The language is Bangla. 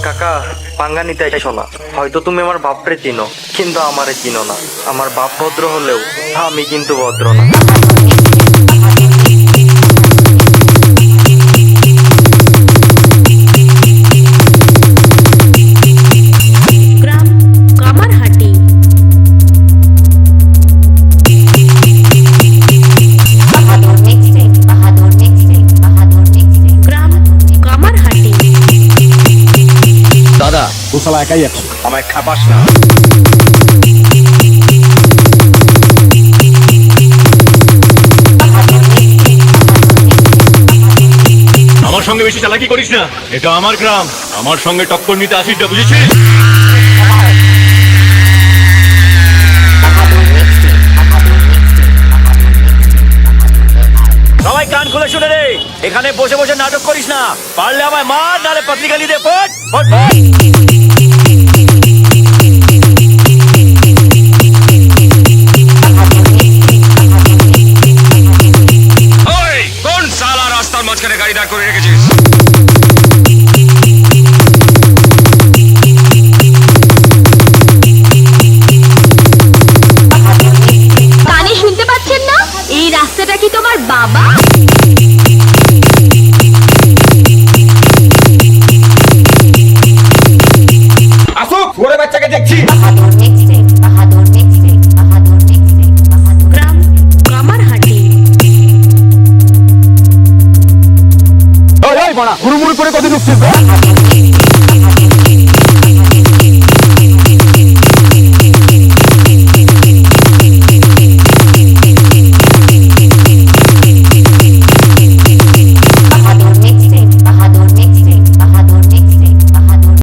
কাকা, পাঙ্গা নিতে চাইছো না। হয়তো তুমি আমার বাপরে চিনো, কিন্তু আমারে চিনো না। আমার বাপ ভদ্র হলেও আমি কিন্তু ভদ্র না। গ্রাম কামারহাটি। গ্রাম কামারহাটি। দাদা তুই শালা একাই আছো, আমায় খাপাস না। আমার সঙ্গে বেশি চালাকি করিস না, এটা আমার গ্রাম। আমার সঙ্গে টক্কর নিতে আসিস না, বুঝেছিস? সবাই কান খুলে শুনে রে, এখানে বসে বসে নাটক করিস না। পারলে আমায় মার, নালে পত্রিকা লিখে পড়।